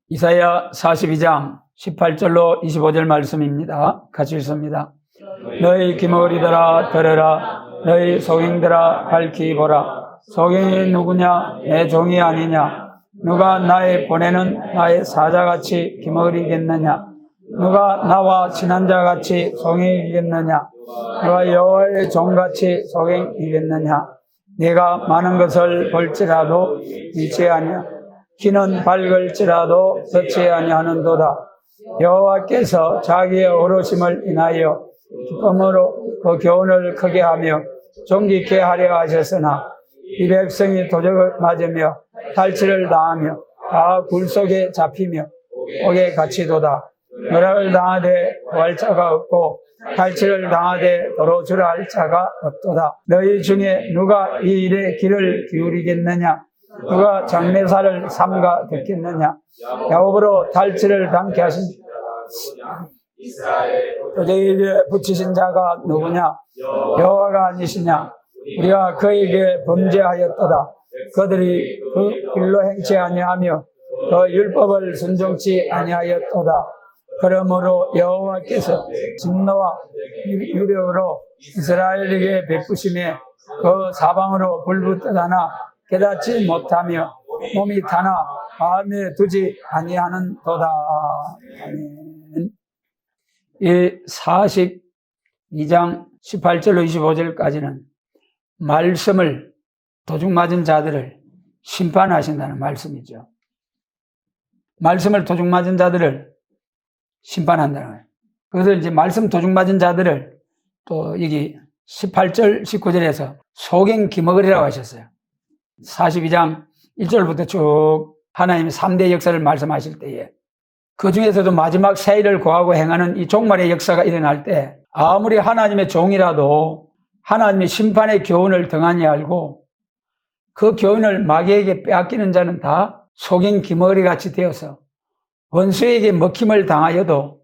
이사야 42장 18절로 25절 말씀입니다. 같이 읽습니다. 너희 기머리들아 들으라. 너희 소경들아 밝히 보라. 소경이 누구냐? 내 종이 아니냐? 누가 나의 보내는 나의 사자같이 기머리겠느냐? 누가 나와 친한 자같이 소경이겠느냐? 누가 여호와의 종같이 소경이겠느냐? 네가 많은 것을 볼지라도 잃지 아니하. 키는 밝을지라도 덧지 아니하는도다. 여호와께서 자기의 어루심을 인하여 기쁨으로 그 교훈을 크게 하며 존귀케 하려 하셨으나 이 백성이 도적을 맞으며 탈취를 당하며 다 굴 속에 잡히며 옥에 갇히도다. 멸함을 당하되 구할 자가 없고 탈취를 당하되 도로 주라 할 자가 없도다. 너희 중에 누가 이 일에 귀를 기울이겠느냐? 누가 장매사를 삼가 듣겠느냐? 야곱으로 탈취를 당케 하신 도적에게 붙이신 자가 누구냐? 여호와가 아니시냐? 우리가 그에게 범죄하였도다. 그들이 그 길로 행치 아니하며 그 율법을 순종치 아니하였도다. 그러므로 여호와께서 진노와 유력으로 이스라엘에게 베푸심에 그 사방으로 불붙듯하나 깨닫지 못하며 몸이 타나 마음에 두지 아니하는도다. 아멘. 이 42장 18절로 25절까지는 말씀을 도둑 맞은 자들을 심판하신다는 말씀이죠. 말씀을 도둑 맞은 자들을 심판한다는 거예요. 그것을 이제 말씀 도둑 맞은 자들을 또 여기 18절, 19절에서 소경 기머거리라고 하셨어요. 42장 1절부터 쭉 하나님의 3대 역사를 말씀하실 때에 그 중에서도 마지막 세일을 고하고 행하는 이 종말의 역사가 일어날 때 아무리 하나님의 종이라도 하나님의 심판의 교훈을 등한히 알고 그 교훈을 마귀에게 빼앗기는 자는 다 소경 기머거리 같이 되어서 원수에게 먹힘을 당하여도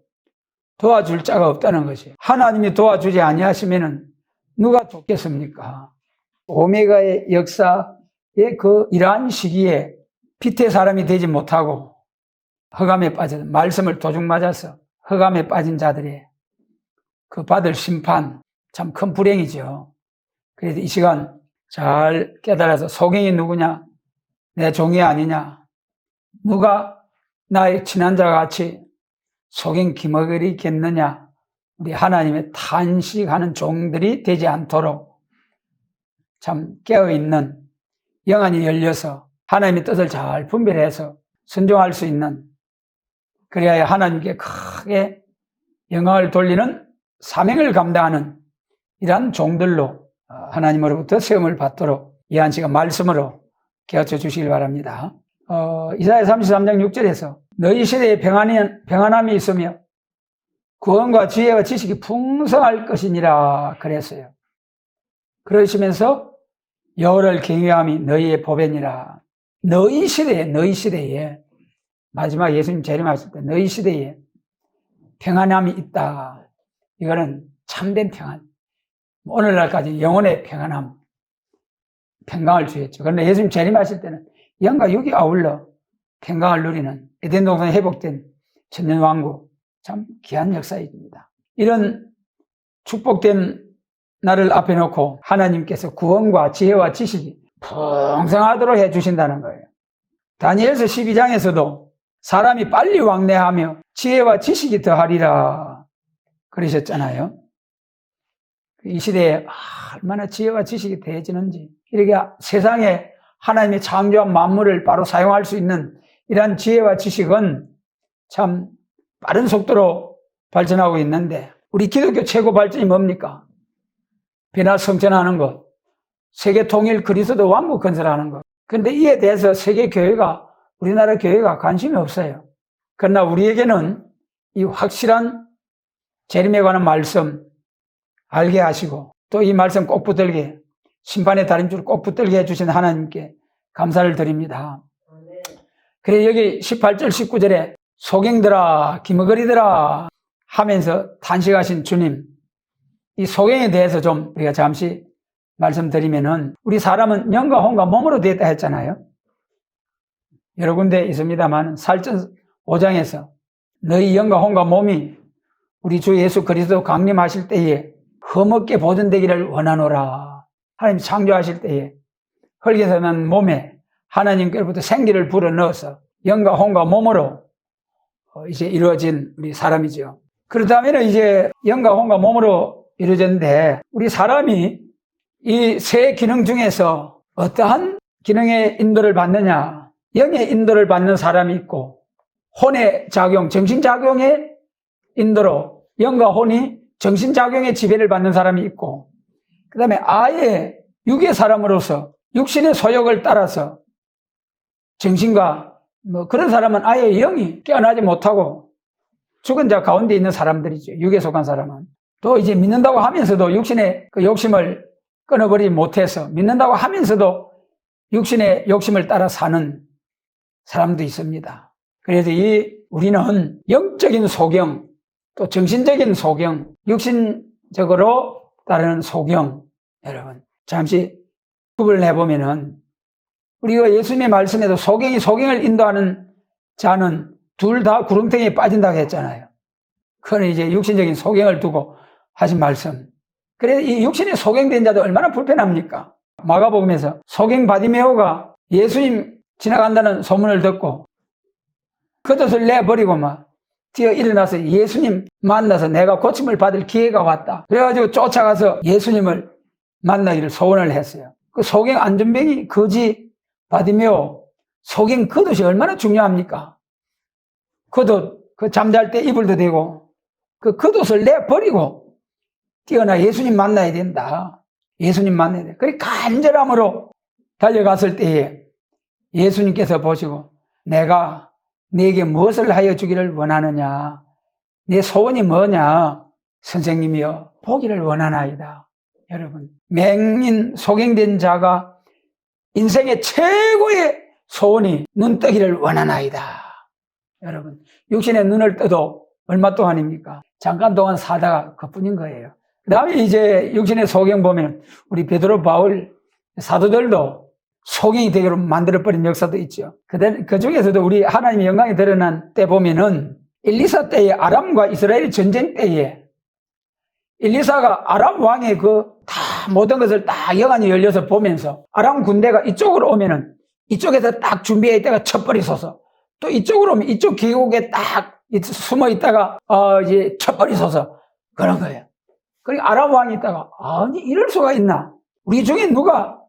도와줄 자가 없다는 것이. 하나님이 도와주지 아니하시면은 누가 돕겠습니까? 오메가의 역사의 그 이러한 시기에 빛의 사람이 되지 못하고 흑암에 빠져서 말씀을 도둑 맞아서 흑암에 빠진 자들이 그 받을 심판 참 큰 불행이죠. 그래서 이 시간 잘 깨달아서 소경이 누구냐? 내 종이 아니냐? 누가 나의 친한 자와 같이 소경 기머거리겠느냐? 우리 하나님의 탄식하는 종들이 되지 않도록 참 깨어있는 영안이 열려서 하나님의 뜻을 잘 분별해서 순종할 수 있는, 그래야 하나님께 크게 영광을 돌리는 사명을 감당하는 이러한 종들로 하나님으로부터 세움을 받도록 이한 씨가 말씀으로 깨우쳐 주시길 바랍니다. 이사야 33장 6절에서 너희 시대에 평안함이 있으며 구원과 지혜와 지식이 풍성할 것이니라 그랬어요. 그러시면서 여호와를 경외함이 너희의 보배니라. 너희 시대에 마지막 예수님 재림하실 때 너희 시대에 평안함이 있다. 이거는 참된 평안. 오늘날까지 영혼의 평안함, 평강을 주셨죠. 그런데 예수님 재림하실 때는 영과 육이 아울러 평강을 누리는 에덴 동산에 회복된 천년왕국, 참 귀한 역사입니다. 이런 축복된 나를 앞에 놓고 하나님께서 구원과 지혜와 지식이 풍성하도록 해주신다는 거예요. 다니엘서 12장에서도 사람이 빨리 왕래하며 지혜와 지식이 더하리라 그러셨잖아요. 이 시대에 얼마나 지혜와 지식이 더해지는지, 이렇게 세상에 하나님의 창조한 만물을 바로 사용할 수 있는 이러한 지혜와 지식은 참 빠른 속도로 발전하고 있는데, 우리 기독교 최고 발전이 뭡니까? 변화 성전하는 것, 세계 통일 그리스도 왕국 건설하는 것. 그런데 이에 대해서 세계 교회가, 우리나라 교회가 관심이 없어요. 그러나 우리에게는 이 확실한 재림에 관한 말씀 알게 하시고, 또 이 말씀 꼭 붙들게, 심판의 다림줄을 꼭 붙들게 해주신 하나님께 감사를 드립니다. 그래 여기 18절 19절에 소경들아 기머거리들아 하면서 탄식하신 주님, 이 소경에 대해서 좀 우리가 잠시 말씀드리면은, 우리 사람은 영과 혼과 몸으로 되었다 했잖아요. 여러 군데 있습니다만 살찐 5장에서 너희 영과 혼과 몸이 우리 주 예수 그리스도 강림하실 때에 흠없게 보존되기를 원하노라. 하나님 창조하실 때에 흙에서 난 몸에 하나님께로부터 생기를 불어넣어서 영과 혼과 몸으로 이제 이루어진 우리 사람이죠. 그렇다면 이제 영과 혼과 몸으로 이루어졌는데 우리 사람이 이 세 기능 중에서 어떠한 기능의 인도를 받느냐? 영의 인도를 받는 사람이 있고 혼의 작용, 정신작용의 인도로 영과 혼이 정신작용의 지배를 받는 사람이 있고 그 다음에 아예 육의 사람으로서 육신의 소욕을 따라서 정신과 그런 사람은 아예 영이 깨어나지 못하고 죽은 자 가운데 있는 사람들이죠. 육에 속한 사람은. 또 이제 믿는다고 하면서도 육신의 그 욕심을 끊어버리지 못해서 믿는다고 하면서도 육신의 욕심을 따라 사는 사람도 있습니다. 그래서 우리는 영적인 소경, 또 정신적인 소경, 육신적으로 따르는 소경, 여러분 잠시 구분을 해보면은 우리가 예수님의 말씀에도 소경이 소경을 인도하는 자는 둘 다 구렁텅이에 빠진다고 했잖아요. 그건 이제 육신적인 소경을 두고 하신 말씀. 그래서 이 육신에 소경된 자도 얼마나 불편합니까? 마가복음에서 소경 바디메오가 예수님 지나간다는 소문을 듣고 겉옷을 내버리고 막 뛰어 일어나서 예수님 만나서 내가 고침을 받을 기회가 왔다. 그래가지고 쫓아가서 예수님을 만나기를 소원을 했어요. 그 소경 안전병이 거지 바디메오 소경 겉옷이 얼마나 중요합니까? 겉옷, 그 잠잘 때 이불도 되고 그 겉옷을 내버리고 뛰어나 예수님 만나야 된다. 예수님 만나야 돼. 그래 간절함으로 달려갔을 때에 예수님께서 보시고 내가 네게 무엇을 하여 주기를 원하느냐? 내 소원이 뭐냐? 선생님이여 보기를 원하나이다. 여러분 맹인 소경된 자가 인생의 최고의 소원이 눈 뜨기를 원하나이다. 여러분 육신의 눈을 떠도 얼마 동안입니까? 잠깐 동안 사다가 그뿐인 거예요. 그 다음에 이제 육신의 소경 보면 우리 베드로 바울 사도들도 소경이 되기로 만들어버린 역사도 있죠. 그 중에서도 우리 하나님의 영광이 드러난 때 보면은 엘리사 때에 아람과 이스라엘 전쟁 때에 엘리사가 아람 왕의 다 모든 것을 딱 여간이 열려서 보면서 아람 군대가 이쪽으로 오면은 이쪽에서 딱 준비해 있다가 쳐버리소서. 또 이쪽으로 오면 이쪽 계곡에 딱 숨어 있다가 이제 쳐버리소서. 그런 거예요. 그러니까 아람 왕이 있다가 아니 이럴 수가 있나? 우리 중에 누가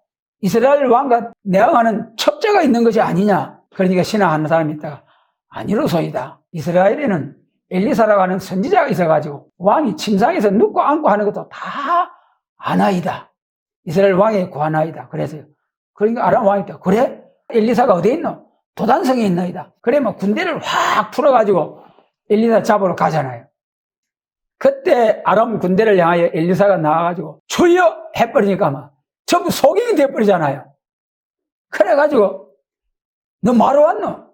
이스라엘 왕과 내항하는 첩자가 있는 것이 아니냐? 그러니까 신앙하는 사람이 있다가 아니로소이다. 이스라엘에는 엘리사라고 하는 선지자가 있어가지고 왕이 침상에서 눕고 앉고 하는 것도 다 아나이다. 이스라엘 왕이 구하나이다. 그래서요. 그러니까 아람 왕이 있다. 그래? 엘리사가 어디에 있노? 도단성에 있나이다. 그래 뭐 군대를 확 풀어가지고 엘리사 잡으러 가잖아요. 그때 아람 군대를 향하여 엘리사가 나와가지고 주여 해버리니까 막 전부 소경이 돼버리잖아요. 그래가지고 너 뭐하러 왔노?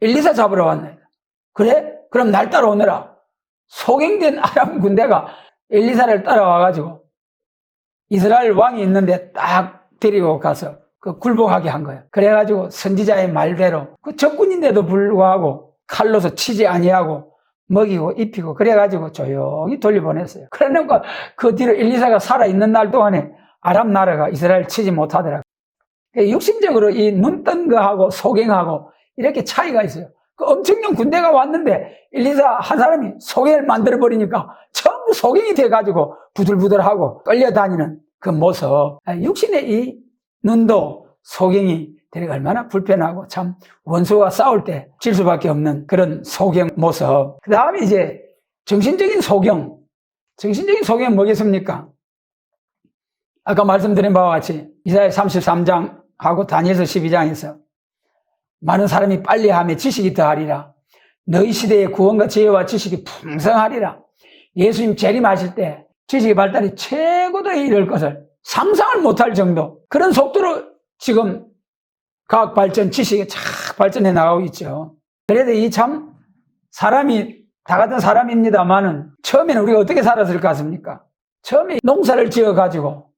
엘리사 잡으러 왔네. 그래? 그럼 날 따라오너라. 소경된 아람 군대가 엘리사를 따라와가지고 이스라엘 왕이 있는데 딱 데리고 가서 굴복하게 한 거예요. 그래가지고 선지자의 말대로 그 적군인데도 불구하고 칼로서 치지 아니하고 먹이고 입히고 그래가지고 조용히 돌려보냈어요. 그러니까 그 뒤로 엘리사가 살아있는 날 동안에 아람 나라가 이스라엘 치지 못하더라고요. 육신적으로 이 눈 뜬 거하고 소경하고 이렇게 차이가 있어요. 그 엄청난 군대가 왔는데 엘리사 한 사람이 소경을 만들어버리니까 전부 소경이 돼가지고 부들부들하고 끌려다니는 그 모습. 육신의 이 눈도 소경이 되게 얼마나 불편하고 참 원수와 싸울 때 질 수밖에 없는 그런 소경 모습. 그 다음에 이제 정신적인 소경. 정신적인 소경은 뭐겠습니까? 아까 말씀드린 바와 같이 이사야 33장하고 다니엘서 12장에서 많은 사람이 빨리하며 지식이 더하리라. 너희 시대에 구원과 지혜와 지식이 풍성하리라. 예수님 재림하실 때 지식의 발달이 최고도에 이를 것을 상상을 못할 정도 그런 속도로 지금 과학 발전, 지식이 착 발전해 나가고 있죠. 그래도 이 참 사람이 다 같은 사람입니다만은 처음에는 우리가 어떻게 살았을 것 같습니까? 처음에 농사를 지어가지고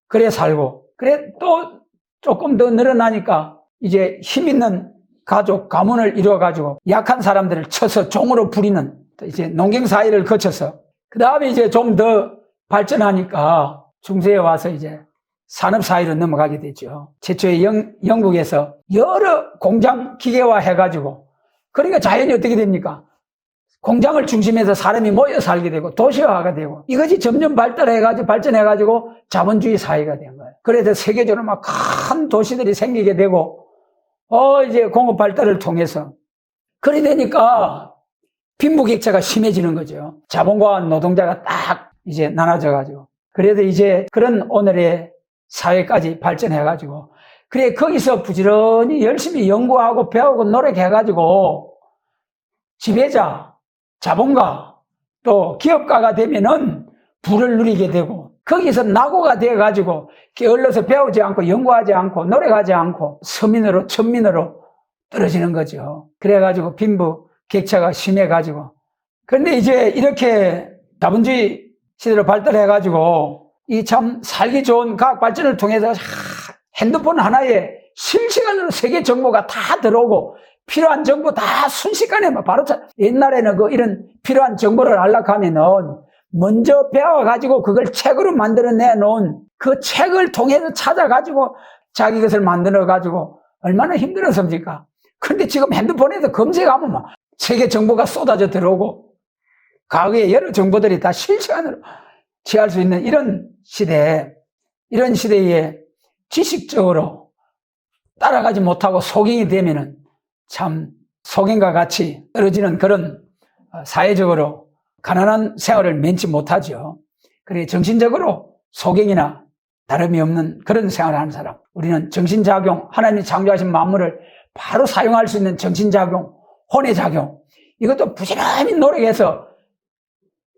그래 살고 그래 또 조금 더 늘어나니까 이제 힘 있는 가족, 가문을 이루어가지고 약한 사람들을 쳐서 종으로 부리는 이제 농경사회를 거쳐서 그 다음에 이제 좀 더 발전하니까 중세에 와서 이제 산업사회로 넘어가게 되죠. 최초에 영국에서 여러 공장 기계화 해가지고 그러니까 자연이 어떻게 됩니까? 공장을 중심에서 사람이 모여 살게 되고 도시화가 되고 이것이 점점 발전해가지고 자본주의 사회가 된 거예요. 그래서 세계적으로 막 큰 도시들이 생기게 되고 이제 공업 발달을 통해서 그래 되니까 빈부격차가 심해지는 거죠. 자본과 노동자가 딱 이제 나눠져가지고 그래도 이제 그런 오늘의 사회까지 발전해가지고 그래 거기서 부지런히 열심히 연구하고 배우고 노력해가지고 지배자, 자본가 또 기업가가 되면은 부를 누리게 되고 거기서 낙오가 되어가지고 게을러서 배우지 않고 연구하지 않고 노력하지 않고 서민으로 천민으로 떨어지는 거죠. 그래가지고 빈부 격차가 심해가지고 그런데 이제 이렇게 자본주의 시대로 발달해가지고 이 참 살기 좋은 과학 발전을 통해서 핸드폰 하나에 실시간으로 세계 정보가 다 들어오고 필요한 정보 다 순식간에 바로 옛날에는 이런 필요한 정보를 알려고 하면은 먼저 배워가지고 그걸 책으로 만들어내 놓은 그 책을 통해서 찾아가지고 자기 것을 만들어가지고 얼마나 힘들었습니까? 그런데 지금 핸드폰에서 검색하면 막 세계 정보가 쏟아져 들어오고 과거의 여러 정보들이 다 실시간으로 취할 수 있는 이런 시대에 지식적으로 따라가지 못하고 소경이 되면은 참 소경과 같이 떨어지는 그런 사회적으로 가난한 생활을 면치 못하죠. 그래 정신적으로 소경이나 다름이 없는 그런 생활을 하는 사람. 우리는 정신작용, 하나님이 창조하신 만물을 바로 사용할 수 있는 정신작용, 혼외작용 이것도 부지런히 노력해서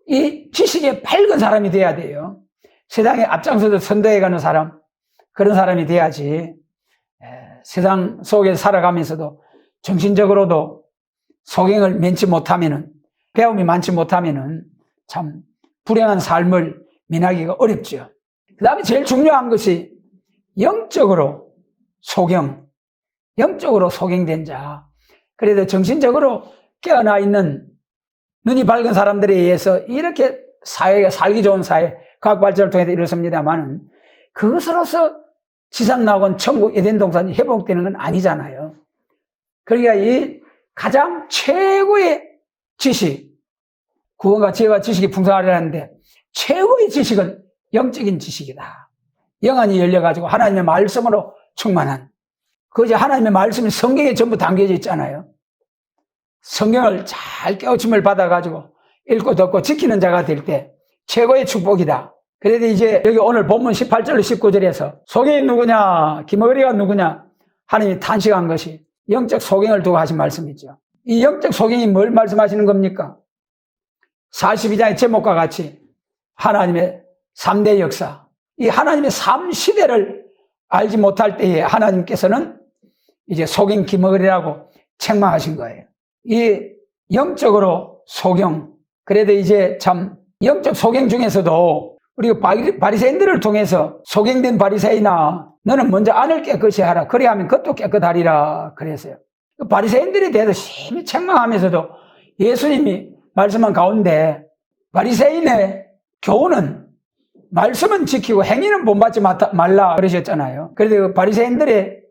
이 지식에 밝은 사람이 돼야 돼요. 세상에 앞장서서 선도해가는 사람, 그런 사람이 돼야지 세상 속에 살아가면서도 정신적으로도 소경을 면치 못하면은 배움이 많지 못하면은 참 불행한 삶을 면하기가 어렵죠. 그 다음에 제일 중요한 것이 영적으로 소경된 자. 그래도 정신적으로 깨어나 있는 눈이 밝은 사람들에 의해서 이렇게 사회가 살기 좋은 사회, 과학 발전을 통해서 이렇습니다만은 그것으로서 지상 낙원, 천국, 에덴 동산이 회복되는 건 아니잖아요. 그러니까 이 가장 최고의 지식, 구원과 지혜와 지식이 풍성하려는데 최고의 지식은 영적인 지식이다. 영안이 열려가지고 하나님의 말씀으로 충만한. 그것이 하나님의 말씀이 성경에 전부 담겨져 있잖아요. 성경을 잘 깨우침을 받아가지고 읽고 듣고 지키는 자가 될 때 최고의 축복이다. 그래도 이제 여기 오늘 본문 18절로 19절에서 소경이 누구냐, 기머거리가 누구냐 하나님이 탄식한 것이 영적 소경을 두고 하신 말씀이죠. 이 영적 소경이 뭘 말씀하시는 겁니까? 42장의 제목과 같이 하나님의 3대 역사, 이 하나님의 3시대를 알지 못할 때에 하나님께서는 이제 소경 기머거리라고 책망하신 거예요. 이 영적으로 소경, 그래도 이제 참 영적 소경 중에서도 우리가 바리새인들을 통해서 소경된 바리새인아 너는 먼저 안을 깨끗이 하라. 그래야하면 겉도 깨끗하리라 그랬어요. 바리새인들에 대해서 심히 책망하면서도 예수님이 말씀한 가운데 바리새인의 교훈은 말씀은 지키고 행위는 본받지 말라 그러셨잖아요. 그래도 바리새인들의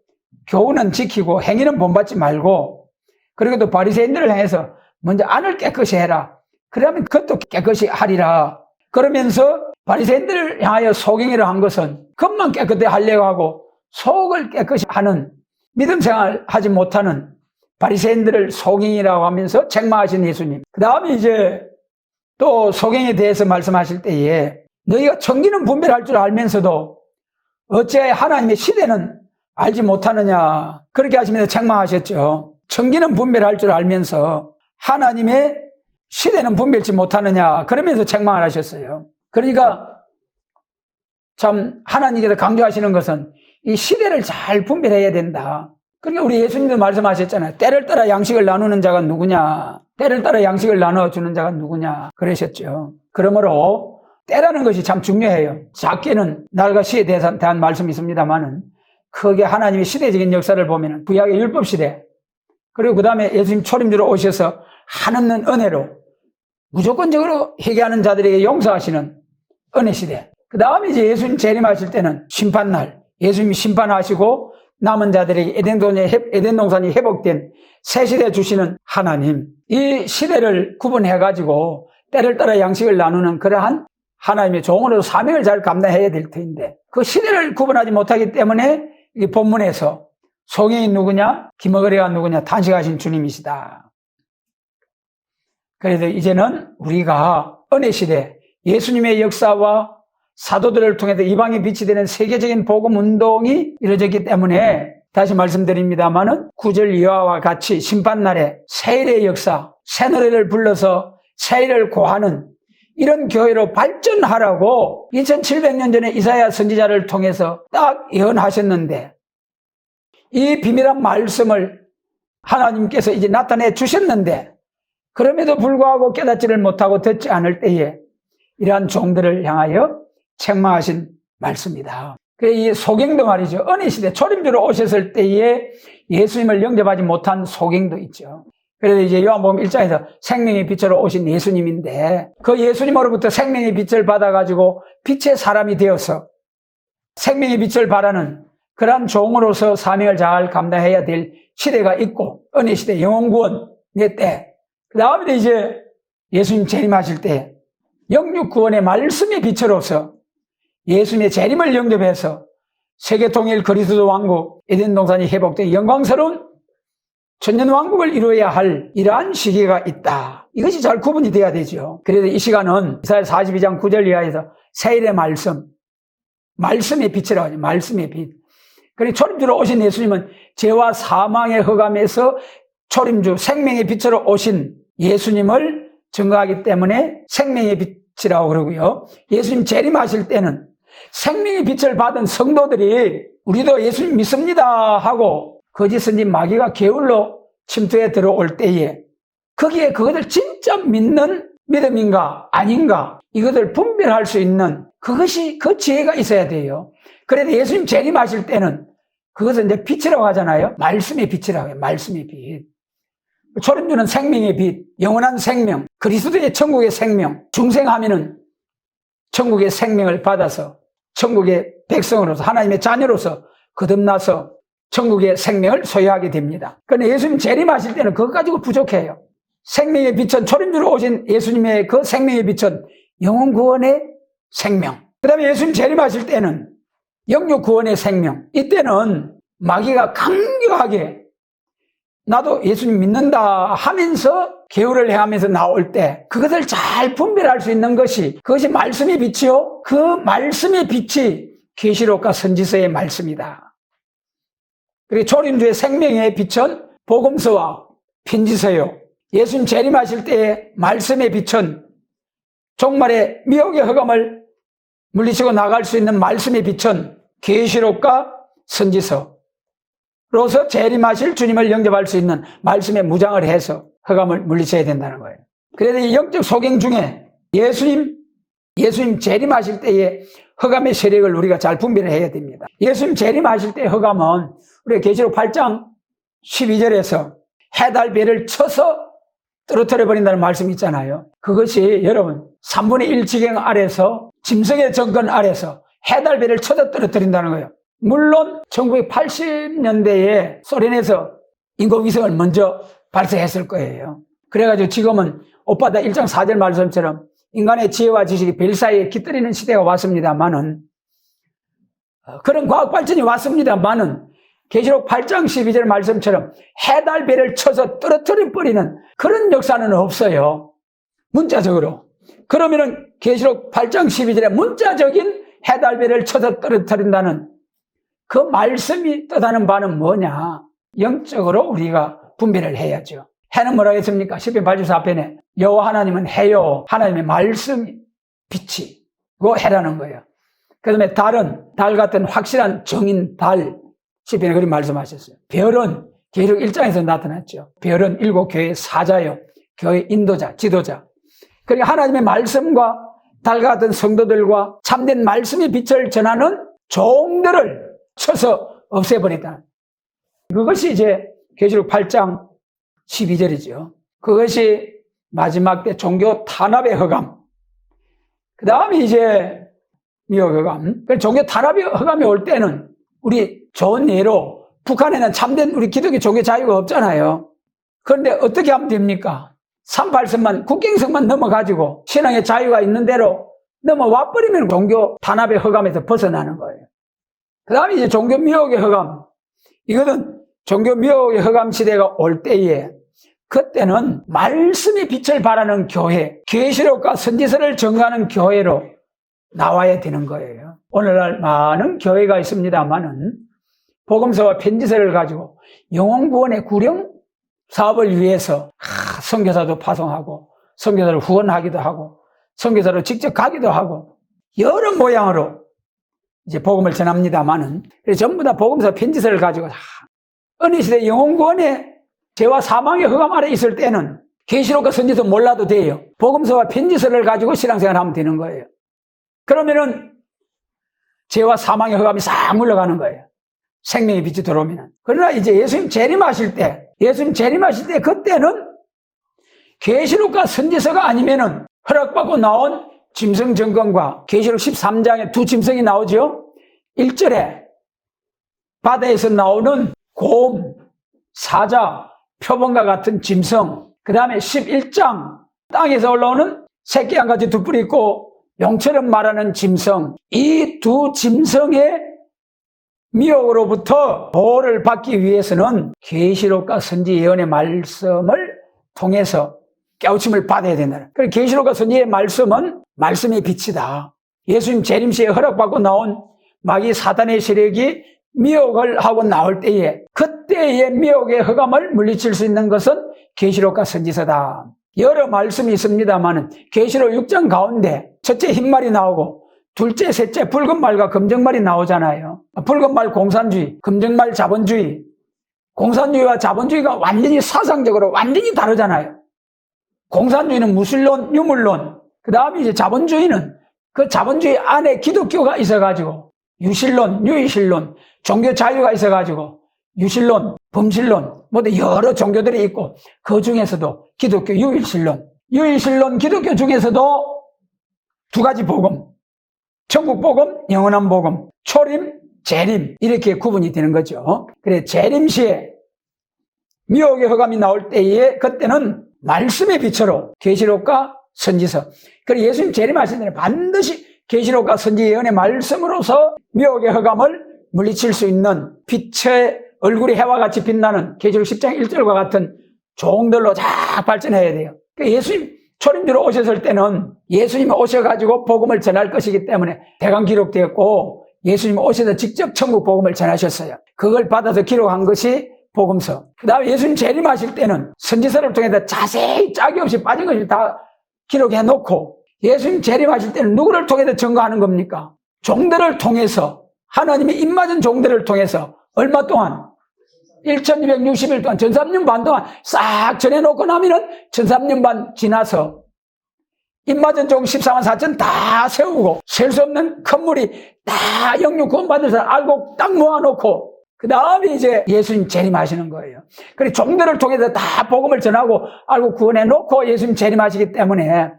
교훈은 지키고 행위는 본받지 말고 그리고 또 바리새인들을 향해서 먼저 안을 깨끗이 해라. 그러면 겉도 깨끗이 하리라. 그러면서 바리새인들을 향하여 소경이라 한 것은 겉만 깨끗해 하려고 하고 속을 깨끗이 하는 믿음 생활 하지 못하는 바리새인들을 소경이라고 하면서 책망하신 예수님. 그 다음에 이제 또 소경에 대해서 말씀하실 때에 너희가 청기는 분별할 줄 알면서도 어찌하여 하나님의 시대는 알지 못하느냐 그렇게 하시면서 책망하셨죠. 청기는 분별할 줄 알면서 하나님의 시대는 분별치 못하느냐 그러면서 책망을 하셨어요. 그러니까 참 하나님께서 강조하시는 것은 이 시대를 잘 분별해야 된다. 그러니까 우리 예수님도 말씀하셨잖아요. 때를 따라 양식을 나누는 자가 누구냐, 때를 따라 양식을 나눠주는 자가 누구냐 그러셨죠. 그러므로 때라는 것이 참 중요해요. 작게는 날과 시에 대한 말씀이 있습니다만은 크게 하나님의 시대적인 역사를 보면은 구약의 율법 시대, 그리고 그 다음에 예수님 초림주로 오셔서 한없는 은혜로 무조건적으로 회개하는 자들에게 용서하시는 은혜 시대. 그 다음에 이제 예수님 재림하실 때는 심판날, 예수님이 심판하시고 남은 자들에게 에덴 동산이 회복된 새 시대 주시는 하나님. 이 시대를 구분해가지고 때를 따라 양식을 나누는 그러한 하나님의 종으로 사명을 잘 감당해야 될 터인데 그 시대를 구분하지 못하기 때문에 이 본문에서 소경이 누구냐, 기머거리가 누구냐 탄식하신 주님이시다. 그래서 이제는 우리가 은혜 시대, 예수님의 역사와 사도들을 통해서 이방의 빛이 되는 세계적인 복음 운동이 이루어졌기 때문에 다시 말씀드립니다마는 9절 이하와 같이 심판날에 새일의 역사, 새 노래를 불러서 새일을 고하는 이런 교회로 발전하라고 2700년 전에 이사야 선지자를 통해서 딱 예언하셨는데 이 비밀한 말씀을 하나님께서 이제 나타내 주셨는데 그럼에도 불구하고 깨닫지를 못하고 듣지 않을 때에 이러한 종들을 향하여 책망하신 말씀이다. 그래 이 소경도 말이죠. 은혜 시대 초림주로 오셨을 때에 예수님을 영접하지 못한 소경도 있죠. 그래서 이제 요한복음 1장에서 생명의 빛으로 오신 예수님인데 그 예수님으로부터 생명의 빛을 받아가지고 빛의 사람이 되어서 생명의 빛을 바라는 그러한 종으로서 사명을 잘 감당해야 될 시대가 있고 은혜 시대 영혼구원의 때 그 다음에 이제 예수님 재림하실 때 영육구원의 말씀의 빛으로서 예수님의 재림을 영접해서 세계통일 그리스도 왕국 에덴 동산이 회복된 영광스러운 천년왕국을 이루어야 할 이러한 시기가 있다. 이것이 잘 구분이 돼야 되죠. 그래서 이 시간은 이사야 42장 9절 이하에서 새일의 말씀, 말씀의 빛이라고 하죠. 말씀의 빛. 그리고 초림주로 오신 예수님은 죄와 사망의 흑암에서 초림주 생명의 빛으로 오신 예수님을 증거하기 때문에 생명의 빛이라고 그러고요. 예수님 재림하실 때는 생명의 빛을 받은 성도들이 우리도 예수님 믿습니다 하고 거짓 선진 마귀가 게을러 침투해 들어올 때에 거기에 그것을 진짜 믿는 믿음인가 아닌가 이것을 분별할 수 있는 그것이 그 지혜가 있어야 돼요. 그래도 예수님 재림하실 때는 그것은 이제 빛이라고 하잖아요. 말씀의 빛이라고 해요. 말씀의 빛. 초림주는 생명의 빛, 영원한 생명, 그리스도의 천국의 생명, 중생하면은 천국의 생명을 받아서 천국의 백성으로서 하나님의 자녀로서 거듭나서 천국의 생명을 소유하게 됩니다. 그런데 예수님 재림하실 때는 그것 가지고 부족해요. 생명의 빛은 초림주로 오신 예수님의 그 생명의 빛은 영혼 구원의 생명. 그 다음에 예수님 재림하실 때는 영육 구원의 생명. 이때는 마귀가 강력하게 나도 예수님 믿는다 하면서 개울을 행하면서 나올 때 그것을 잘 분별할 수 있는 것이 그것이 말씀의 빛이요. 그 말씀의 빛이 계시록과 선지서의 말씀이다. 그리고 초림주의 생명의 빛은 복음서와 편지서요. 예수님 재림하실 때의 말씀의 빛은 종말의 미혹의 흑암을 물리치고 나갈 수 있는 말씀의 빛은 계시록과 선지서 로서 재림하실 주님을 영접할 수 있는 말씀에 무장을 해서 흑암을 물리쳐야 된다는 거예요. 그래서 이 영적 소경 중에 예수님 재림하실 때의 흑암의 세력을 우리가 잘 분별을 해야 됩니다. 예수님 재림하실 때의 흑암은 우리가 계시록 8장 12절에서 해달배를 쳐서 떨어뜨려 버린다는 말씀이 있잖아요. 그것이 여러분 3분의 1 지경 아래서 짐승의 정권 아래서 해달배를 쳐서 떨어뜨린다는 거예요. 물론 1980년대에 소련에서 인공위성을 먼저 발사했을 거예요. 그래가지고 지금은 오빠다 1장 4절 말씀처럼 인간의 지혜와 지식이 별 사이에 깃들이는 시대가 왔습니다만은 그런 과학 발전이 왔습니다만은 계시록 8장 12절 말씀처럼 해달배를 쳐서 떨어뜨려 버리는 그런 역사는 없어요. 문자적으로. 그러면은 계시록 8장 12절에 문자적인 해달배를 쳐서 떨어뜨린다는 그 말씀이 뜻하는 바는 뭐냐? 영적으로 우리가 분별을 해야죠. 해는 뭐라고 했습니까? 10편 84편에 여호와 하나님은 해요. 하나님의 말씀이 빛이고 해라는 거예요. 그 다음에 달은 달 같은 확실한 정인 달 10편에 그렇게 말씀하셨어요. 별은 계시록 1장에서 나타났죠. 별은 7교회의 사자요. 교회 인도자, 지도자. 그러니까 하나님의 말씀과 달 같은 성도들과 참된 말씀의 빛을 전하는 종들을 쳐서 없애버리다. 그것이 이제 계시록 8장 12절이죠. 그것이 마지막 때 종교 탄압의 허감. 그 다음에 이제 미혹 허감. 종교 탄압의 허감이 올 때는 우리 좋은 예로 북한에는 참된 우리 기독교 종교 자유가 없잖아요. 그런데 어떻게 하면 됩니까? 38선만 국경선만 넘어가지고 신앙의 자유가 있는 대로 넘어와 버리면 종교 탄압의 허감에서 벗어나는 거예요. 그 다음에 이제 종교 미혹의 허감. 이거는 종교 미혹의 허감 시대가 올 때에 그때는 말씀의 빛을 발하는 교회, 계시록과 선지서를 전가하는 교회로 나와야 되는 거예요. 오늘날 많은 교회가 있습니다만은 복음서와 편지서를 가지고 영혼구원의 구령 사업을 위해서 선교사도 파송하고 선교사를 후원하기도 하고 선교사로 직접 가기도 하고 여러 모양으로 이제 복음을 전합니다만은 전부 다 복음서 편지서를 가지고 어느 시대 영혼구원의 죄와 사망의 허감 아래 있을 때는 계시록과 선지서 몰라도 돼요. 복음서와 편지서를 가지고 신앙생활하면 되는 거예요. 그러면은 죄와 사망의 허감이 싹 물러가는 거예요. 생명의 빛이 들어오면. 그러나 이제 예수님 재림하실 때 그때는 계시록과 선지서가 아니면은 허락받고 나온 짐승점검과 계시록 13장에 두 짐승이 나오죠. 1절에 바다에서 나오는 곰, 사자, 표범과 같은 짐승. 그 다음에 11장 땅에서 올라오는 새끼 한 가지 두 뿔이 있고 용처럼 말하는 짐승. 이 두 짐승의 미혹으로부터 보호를 받기 위해서는 계시록과 선지 예언의 말씀을 통해서 깨우침을 받아야 된다. 그래서 계시록과 선지의 말씀은 말씀의 빛이다. 예수님 재림시에 허락받고 나온 마귀 사단의 세력이 미혹을 하고 나올 때에 그때의 미혹의 허감을 물리칠 수 있는 것은 계시록과 선지서다. 여러 말씀이 있습니다만 계시록 6장 가운데 첫째 흰말이 나오고 둘째, 셋째 붉은 말과 검정 말이 나오잖아요. 붉은 말 공산주의, 검정 말 자본주의. 공산주의와 자본주의가 완전히 사상적으로 완전히 다르잖아요. 공산주의는 무신론, 유물론. 그 다음에 이제 자본주의는 그 자본주의 안에 기독교가 있어가지고 유신론, 유의신론, 종교 자유가 있어가지고 유신론, 범신론, 모두 여러 종교들이 있고 그 중에서도 기독교 유일신론, 기독교 중에서도 두 가지 복음, 천국 복음, 영원한 복음, 초림, 재림 이렇게 구분이 되는 거죠. 그래 재림시에 미혹의 허감이 나올 때에 그때는 말씀의 빛으로 계시록과 선지서. 그리고 예수님 재림하신 때는 반드시 계시록과 선지 예언의 말씀으로서 미혹의 허감을 물리칠 수 있는 빛의 얼굴이 해와 같이 빛나는 계시록 10장 1절과 같은 종들로 쫙 발전해야 돼요. 그러니까 예수님 초림주로 오셨을 때는 예수님이 오셔가지고 복음을 전할 것이기 때문에 대강 기록되었고 예수님이 오셔서 직접 천국 복음을 전하셨어요. 그걸 받아서 기록한 것이 복음서. 그 다음에 예수님 재림하실 때는 선지서를 통해서 자세히 짝이 없이 빠진 것을 다 기록해 놓고 예수님 재림하실 때는 누구를 통해서 증거하는 겁니까? 종들을 통해서 하나님의 입맞은 종들을 통해서 얼마 동안? 1260일 동안 13년 반 동안 싹 전해놓고 나면은 13년 반 지나서 입맞은 종 14만 4천 다 세우고 셀 수 없는 큰 물이 다 영육 구원받을 사람 알고 딱 모아놓고 그 다음에 이제 예수님 재림하시는 거예요. 그래서 종들을 통해서 다 복음을 전하고 알고 구원해놓고 예수님 재림하시기 때문에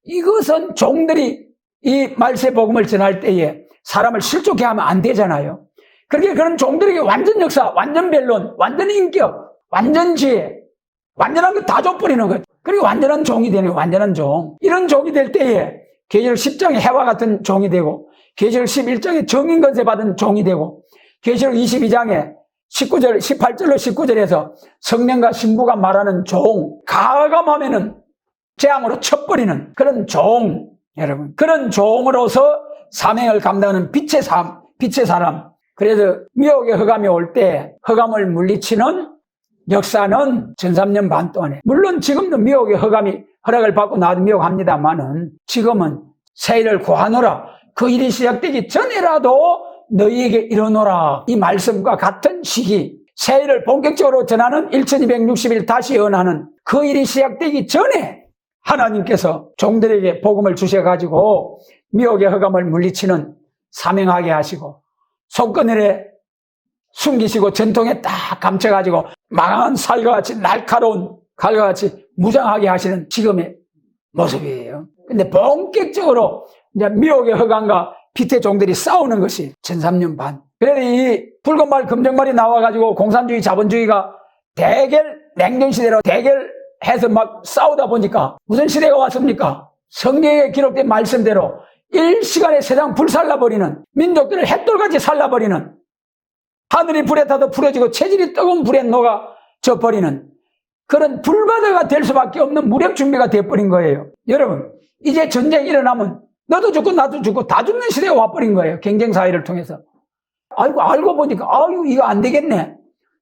이것은 종들이 이 말세 복음을 전할 때에 사람을 실족해 하면 안 되잖아요. 그렇게 그런 종들에게 완전 역사, 완전 변론, 완전 인격, 완전 지혜, 완전한 거 다 줘버리는 거죠. 그리고 완전한 종이 되는 거예요. 완전한 종. 이런 종이 될 때에 계시록 10장에 해와 같은 종이 되고 계시록 11장에 정인 건세 받은 종이 되고 계시록 22장에 19절, 18절로 19절에서 성령과 신부가 말하는 종, 가감하면은 재앙으로 쳐버리는 그런 종, 여러분. 그런 종으로서 사명을 감당하는 빛의 사람. 그래서 미혹의 허감이 올 때 허감을 물리치는 역사는 13년 반 동안에 물론 지금도 미혹의 허감이 허락을 받고 나도 미혹합니다만은 지금은 새 일을 구하노라 그 일이 시작되기 전에라도 너희에게 이르노라 이 말씀과 같은 시기 새 일을 본격적으로 전하는 1260일 다시 예언하는 그 일이 시작되기 전에 하나님께서 종들에게 복음을 주셔가지고 미혹의 허감을 물리치는 사명하게 하시고 손그늘에 숨기시고 전통에 딱 감춰가지고 망한 살과 같이 날카로운 칼과 같이 무장하게 하시는 지금의 모습이에요. 근데 본격적으로 이제 미혹의 허감과 피태 종들이 싸우는 것이 1300년 반. 그래서 이 붉은 말 금정말이 나와가지고 공산주의 자본주의가 냉전시대로 대결해서 막 싸우다 보니까 무슨 시대가 왔습니까? 성경에 기록된 말씀대로 일시간에 세상 불살라버리는, 민족들을 햇돌같이 살라버리는, 하늘이 불에 타도 부러지고 체질이 뜨거운 불에 녹아져 버리는 그런 불바다가 될 수밖에 없는 무력 준비가 되어버린 거예요. 여러분, 이제 전쟁이 일어나면 너도 죽고 나도 죽고 다 죽는 시대가 와버린 거예요. 경쟁사회를 통해서. 알고 보니까 이거 안 되겠네.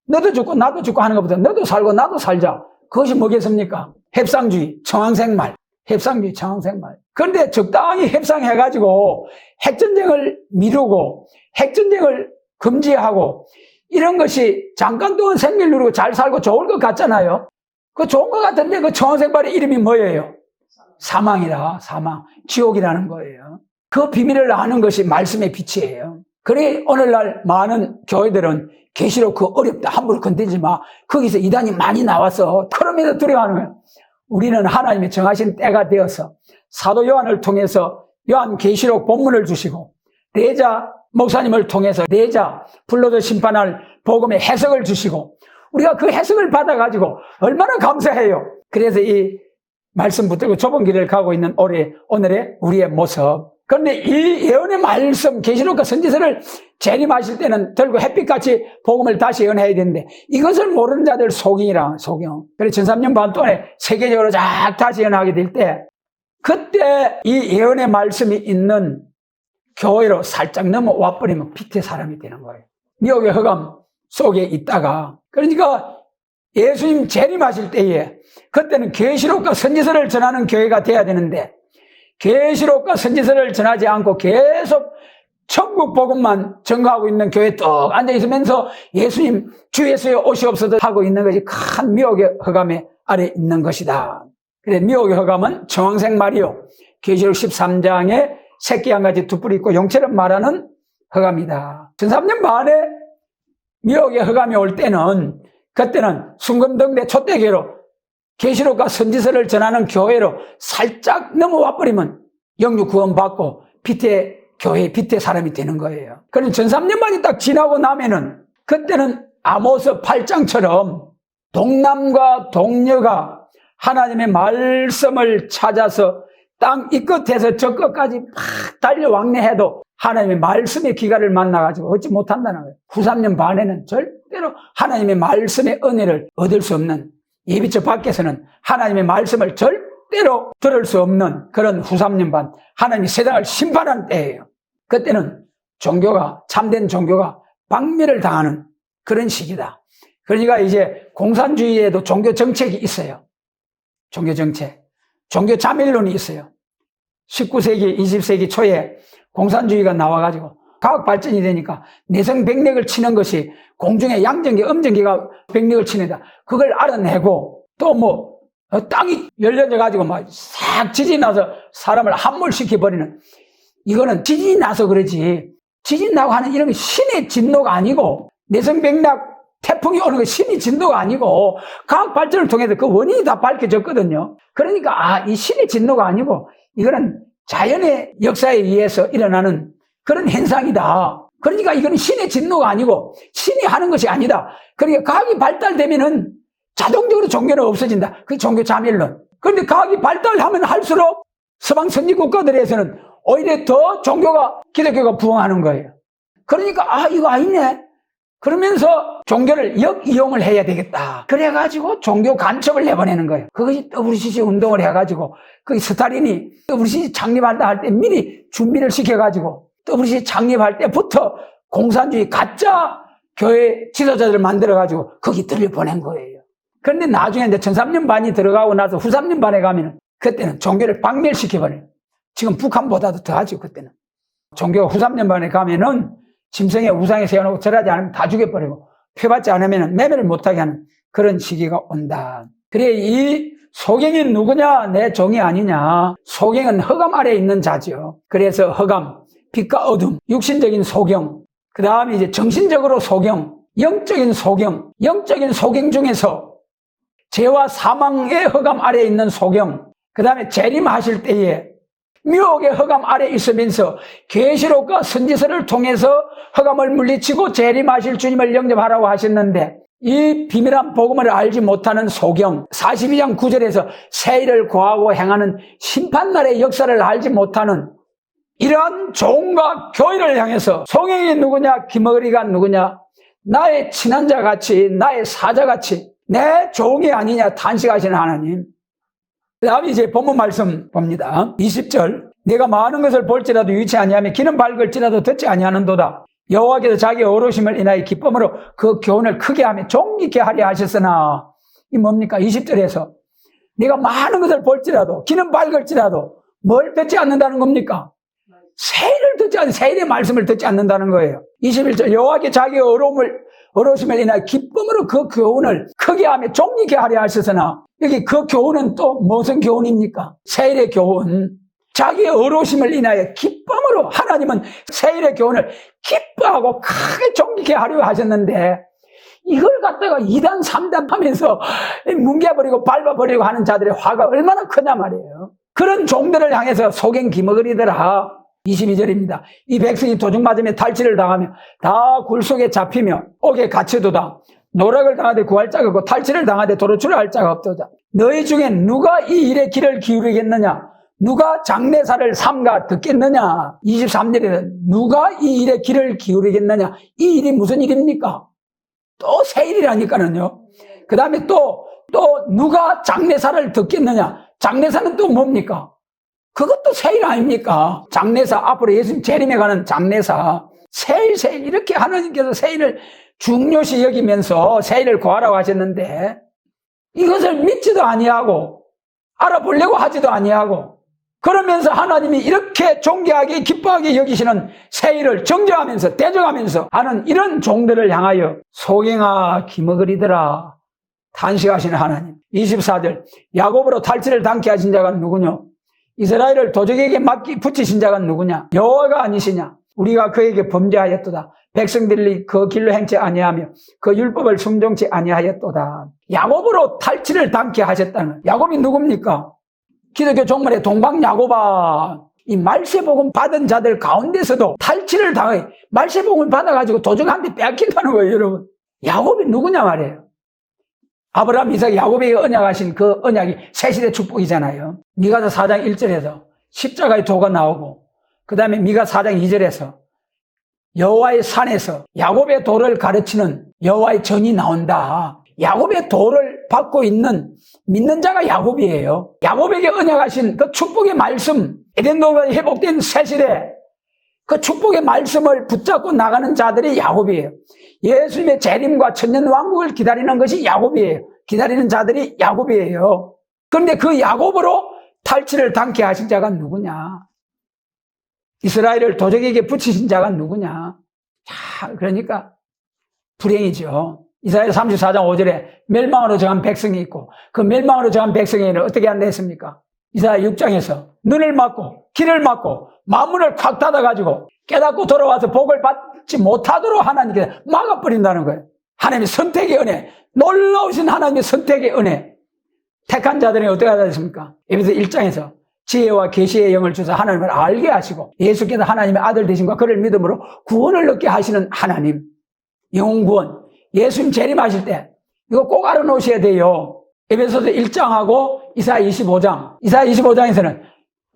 너도 죽고 나도 죽고 하는 것보다 너도 살고 나도 살자. 그것이 뭐겠습니까? 협상주의, 청황생말. 협상주의, 청황생말. 그런데 적당히 협상해가지고 핵전쟁을 미루고 핵전쟁을 금지하고 이런 것이 잠깐 동안 생명 누리고 잘 살고 좋을 것 같잖아요. 그 좋은 것 같은데 그 청황생발의 이름이 뭐예요? 사망이라, 사망. 지옥이라는 거예요. 그 비밀을 아는 것이 말씀의 빛이에요. 그래 오늘날 많은 교회들은 계시록 그 어렵다, 함부로 건드리지 마. 거기서 이단이 많이 나와서 그러면서 두려워하는 거예요. 우리는 하나님의 정하신 때가 되어서 사도 요한을 통해서 요한 계시록 본문을 주시고 레자 목사님을 통해서 레자 불로도 심판할 복음의 해석을 주시고 우리가 그 해석을 받아가지고 얼마나 감사해요. 그래서 이 말씀 붙들고 좁은 길을 가고 있는 오늘의 우리의 모습. 그런데 이 예언의 말씀, 계시록과 선지서를 재림하실 때는 들고 햇빛같이 복음을 다시 예언해야 되는데 이것을 모르는 자들 속이라, 속여. 그래서 1300년 반 동안에 세계적으로 쫙 다시 예언하게 될 때 그때 이 예언의 말씀이 있는 교회로 살짝 넘어와 버리면 피태 사람이 되는 거예요. 미혹의 허감 속에 있다가 그러니까 예수님 재림하실 때에 그때는 계시록과 선지서를 전하는 교회가 돼야 되는데 계시록과 선지서를 전하지 않고 계속 천국 복음만 전가하고 있는 교회에 떡 앉아있으면서 예수님 주 예수의 오시옵소서 하고 있는 것이 큰 미혹의 허감의 아래 있는 것이다. 그래 미혹의 허감은 정황생 말이요. 계시록 13장에 새끼 한 가지 두 뿔이 있고 용처럼 말하는 허감이다. 1300년 만에 미혹의 허감이 올 때는 그때는 순금등대 촛대교로 계시록과 선지서를 전하는 교회로 살짝 넘어와 버리면 영육 구원 받고 피태 교회 피태 사람이 되는 거예요. 그럼 1300년 만이 딱 지나고 나면은 그때는 아모스 8장처럼 동남과 동녀가 하나님의 말씀을 찾아서 땅 이 끝에서 저 끝까지 막 달려 왕래해도 하나님의 말씀의 기가를 만나가지고 얻지 못한다는 거예요. 후 3년 반에는 절대로 하나님의 말씀의 은혜를 얻을 수 없는 예비처 밖에서는 하나님의 말씀을 절대로 들을 수 없는 그런 후 3년 반 하나님이 세상을 심판하는 때예요. 그때는 종교가 참된 종교가 박멸을 당하는 그런 시기다. 그러니까 이제 공산주의에도 종교 정책이 있어요. 종교 정책. 종교 자멸론이 있어요. 19세기, 20세기 초에 공산주의가 나와가지고 과학 발전이 되니까 내성 백력을 치는 것이 공중에 양전기, 음전기가 백력을 치는다. 그걸 알아내고 또 땅이 열려져가지고 막 싹 지진이 나서 사람을 함몰시켜버리는 이거는 지진이 나서 그러지. 지진 나고 하는 이런 게 신의 진노가 아니고 내성 백락 태풍이 오는 거 신의 진노가 아니고 과학 발전을 통해서 그 원인이 다 밝혀졌거든요. 그러니까 이 신의 진노가 아니고 이거는 자연의 역사에 의해서 일어나는 그런 현상이다. 그러니까 이거는 신의 진노가 아니고 신이 하는 것이 아니다. 그러니까 과학이 발달되면은 자동적으로 종교는 없어진다. 그게 종교 자멸론. 그런데 과학이 발달하면 할수록 서방 선진 국가들에서는 오히려 더 종교가 기독교가 부흥하는 거예요. 그러니까 이거 아니네. 그러면서 종교를 역이용을 해야 되겠다. 그래가지고 종교 간첩을 내보내는 거예요. 그것이 WCC 운동을 해가지고 그 스탈린이 WCC 창립한다 할 때 미리 준비를 시켜가지고 WCC 창립할 때부터 공산주의 가짜 교회 지도자들을 만들어가지고 거기 들려보낸 거예요. 그런데 나중에 이제 1300년 반이 들어가고 나서 후 3년 반에 가면은 그때는 종교를 박멸시켜버려요. 지금 북한보다도 더하죠, 그때는. 종교가 후 3년 반에 가면은 짐승의 우상에 세워놓고 절하지 않으면 다 죽여버리고 표받지 않으면 매매를 못하게 하는 그런 시기가 온다. 그래 이 소경이 누구냐? 내 종이 아니냐? 소경은 허감 아래에 있는 자죠. 그래서 허감, 빛과 어둠, 육신적인 소경, 그 다음에 이제 정신적으로 소경, 영적인 소경, 영적인 소경 중에서 죄와 사망의 허감 아래에 있는 소경, 그 다음에 재림하실 때에 미혹의 허감 아래에 있으면서 계시록과 선지서를 통해서 허감을 물리치고 재림하실 주님을 영접하라고 하셨는데, 이 비밀한 복음을 알지 못하는 소경, 42장 9절에서 세일을 고하고 행하는 심판날의 역사를 알지 못하는 이러한 종과 교회를 향해서 송영이 누구냐, 김어리가 누구냐, 나의 친한 자같이, 나의 사자같이 내 종이 아니냐 탄식하시는 하나님. 그 다음에 이제 본문 말씀 봅니다. 20절, 내가 많은 것을 볼지라도 유치 아니하며 귀는 밝을지라도 듣지 아니하는도다. 여호와께서 자기 어루심을 인하여 기쁨으로 그 교훈을 크게 하며 존귀케 하려 하셨으나, 이 뭡니까? 20절에서 내가 많은 것을 볼지라도 귀는 밝을지라도 뭘 듣지 않는다는 겁니까? 세일을 듣지 않는, 세일의 말씀을 듣지 않는다는 거예요. 21절, 여호와께 자기 어루심을 인하여 기쁨으로 그 교훈을 크게 하며 존귀케 하려 하셨으나, 여기 그 교훈은 또 무슨 교훈입니까? 세일의 교훈. 자기의 어루심을 인하여 기쁨으로, 하나님은 세일의 교훈을 기뻐하고 크게 존귀케 하려 하셨는데, 이걸 갖다가 2단 3단 하면서 뭉개버리고 밟아버리고 하는 자들의 화가 얼마나 크냐 말이에요. 그런 종들을 향해서 소경 기머거리더라. 22절입니다. 이 백성이 도둑 맞으며 탈취를 당하며 다 굴속에 잡히며 옥에 갇혀도다. 노락을 당하되 구할 자가 없고 탈취를 당하되 도로출을 할 자가 없도다. 너희 중에 누가 이 일에 귀를 기울이겠느냐? 누가 장례사를 삼가 듣겠느냐? 23절에는 누가 이 일에 귀를 기울이겠느냐? 이 일이 무슨 일입니까? 또 세일이라니까는요. 그 다음에 또 누가 장례사를 듣겠느냐? 장례사는 또 뭡니까? 그것도 세일 아닙니까? 장례사, 앞으로 예수님 재림에 가는 장례사. 세일, 이렇게 하나님께서 세일을 중요시 여기면서 세일을 구하라고 하셨는데, 이것을 믿지도 아니하고 알아보려고 하지도 아니하고, 그러면서 하나님이 이렇게 존귀하게 기뻐하게 여기시는 세일을 정죄하면서 대적하면서 하는 이런 종들을 향하여 소경아 기머거리더라 탄식하시는 하나님. 24절, 야곱으로 탈취를 당케 하신 자가 누구냐? 이스라엘을 도적에게 붙이신 자가 누구냐? 여호와가 아니시냐? 우리가 그에게 범죄하였도다. 백성들이 그 길로 행치 아니하며 그 율법을 순종치 아니하였도다. 야곱으로 탈취를 당케 하셨다는, 야곱이 누굽니까? 기독교 종말의 동방 야곱아. 이 말세복음 받은 자들 가운데서도 탈취를 당해 말세복음을 받아가지고 도적한테 빼앗긴다는 거예요, 여러분. 야곱이 누구냐 말이에요. 아브라함, 이삭, 야곱에게 언약하신 그 언약이 새시대 축복이잖아요. 미가서 4장 1절에서 십자가의 도가 나오고, 그 다음에 미가 4장 2절에서 여호와의 산에서 야곱의 도를 가르치는 여호와의 전이 나온다. 야곱의 도를 받고 있는 믿는 자가 야곱이에요. 야곱에게 언약하신 그 축복의 말씀, 에덴동산이 회복된 새시대, 그 축복의 말씀을 붙잡고 나가는 자들이 야곱이에요. 예수님의 재림과 천년왕국을 기다리는 것이 야곱이에요. 기다리는 자들이 야곱이에요. 그런데 그 야곱으로 탈취를 당케 하신 자가 누구냐? 이스라엘을 도적에게 붙이신 자가 누구냐? 자, 그러니까 불행이죠. 이사야 34장 5절에 멸망으로 정한 백성이 있고, 그 멸망으로 정한 백성에는 어떻게 한다 했습니까? 이사야 6장에서 눈을 막고 귀를 막고 마음문을 콱 닫아가지고 깨닫고 돌아와서 복을 받지 못하도록 하나님께서 막아버린다는 거예요. 하나님의 선택의 은혜, 놀라우신 하나님의 선택의 은혜. 택한 자들이 어떻게 하다 했습니까? 에베소 1장에서 지혜와 계시의 영을 주사 하나님을 알게 하시고, 예수께서 하나님의 아들 되심과 그를 믿음으로 구원을 얻게 하시는 하나님, 영혼 구원. 예수님 재림하실 때 이거 꼭 알아놓으셔야 돼요. 에베소서 1장하고 이사야 25장. 이사야 25장에서는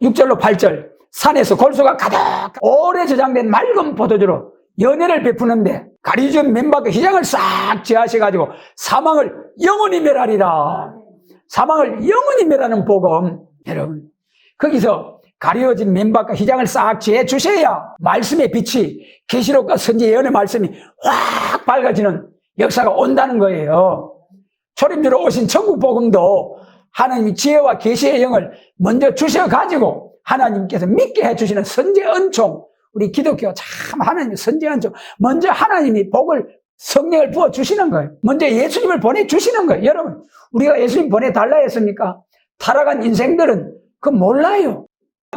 6절로 8절, 산에서 골수가 가득 오래 저장된 맑은 포도주로 연회를 베푸는데 가리준 맨바닥 휘장을 싹 지하셔가지고 사망을 영원히 멸하리라. 사망을 영원히 멸하는 복음. 여러분, 거기서 가려진 맨바닥 휘장을 싹 지해 주셔야 말씀의 빛이, 계시록과 선지 예언의 말씀이 확 밝아지는 역사가 온다는 거예요. 초림주로 오신 천국 복음도 하나님이 지혜와 계시의 영을 먼저 주셔가지고 하나님께서 믿게 해주시는 선제 은총. 우리 기독교 참 하나님의 선제 은총. 먼저 하나님이 복을, 성령을 부어주시는 거예요. 먼저 예수님을 보내주시는 거예요. 여러분, 우리가 예수님 보내달라 했습니까? 타락한 인생들은 그거 몰라요.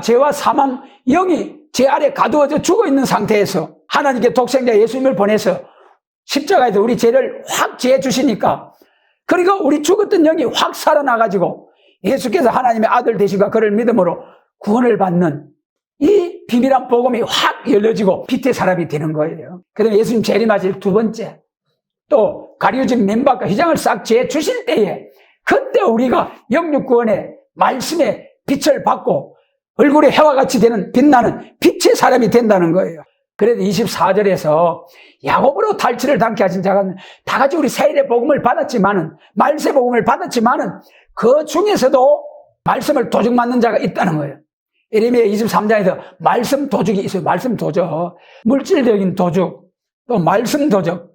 죄와 사망, 영이 제 아래 가두어져 죽어 있는 상태에서 하나님께 독생자 예수님을 보내서 십자가에서 우리 죄를 확 지어 주시니까, 그리고 우리 죽었던 영이 확 살아나가지고 예수께서 하나님의 아들 되시고 그를 믿음으로 구원을 받는 이 비밀한 복음이 확 열려지고 빛의 사람이 되는 거예요. 그다음에 예수님 재림하실 두 번째, 또 가려진 맨밥과 휘장을 싹 지어 주실 때에, 그때 우리가 영육 구원의 말씀의 빛을 받고 얼굴에 해와 같이 되는 빛나는 빛의 사람이 된다는 거예요. 그래도 24절에서 야곱으로 탈취를 당케 하신 자가 다 같이 우리 세일의 복음을 받았지만은, 말세 복음을 받았지만은 그 중에서도 말씀을 도둑 맞는 자가 있다는 거예요. 예레미야 23장에서 말씀 도둑이 있어요. 말씀 도적, 물질적인 도둑, 또 말씀 도적,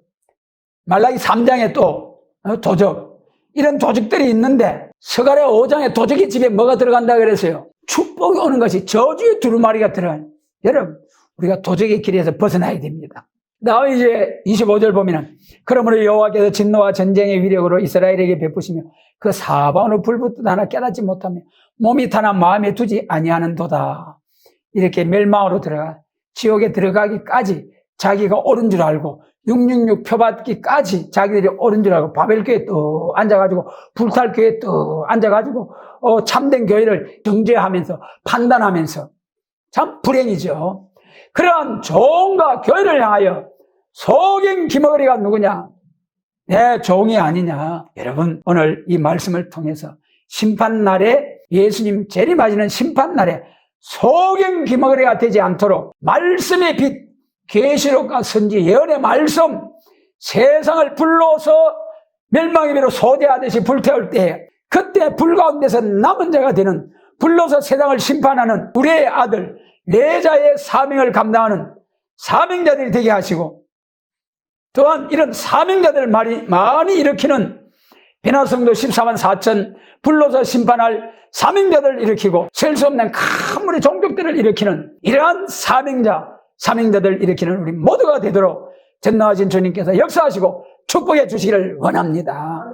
말라기 3장에 또 도적, 이런 도둑들이 있는데, 스가랴 5장에 도둑의 집에 뭐가 들어간다 그랬어요? 축복이 오는 것이 저주의 두루마리가 들어가요. 여러분, 우리가 도적의 길에서 벗어나야 됩니다. 다음 이제 25절 보면은, 그러므로 여호와께서 진노와 전쟁의 위력으로 이스라엘에게 베푸시며 그 사방으로 불붙듯 하나 깨닫지 못하며 몸이 타나 마음에 두지 아니하는도다. 이렇게 멸망으로 들어가 지옥에 들어가기까지 자기가 옳은 줄 알고 666 표받기까지 자기들이 옳은 줄 알고 바벨교에 또 앉아가지고 불탈 교회에 또 앉아가지고 참된 교회를 정죄하면서 판단하면서, 참 불행이죠. 그런 종과 교회를 향하여 속인 기머거리가 누구냐? 내 종이 아니냐? 여러분, 오늘 이 말씀을 통해서 심판날에, 예수님 재림하시는 심판날에 속인 기머거리가 되지 않도록 말씀의 빛, 계시록과 선지, 예언의 말씀, 세상을 불러서 멸망의 배로 소재하듯이 불태울 때에, 그때 불 가운데서 남은 자가 되는, 불러서 세상을 심판하는 우리의 아들 내자의 사명을 감당하는 사명자들이 되게 하시고, 또한 이런 사명자들을 많이 일으키는 베나성도 14만 4천 불러서 심판할 사명자들을 일으키고, 셀 수 없는 큰 무리 종족들을 일으키는 이러한 사명자들을 일으키는 우리 모두가 되도록 전능하신 주님께서 역사하시고 축복해 주시기를 원합니다.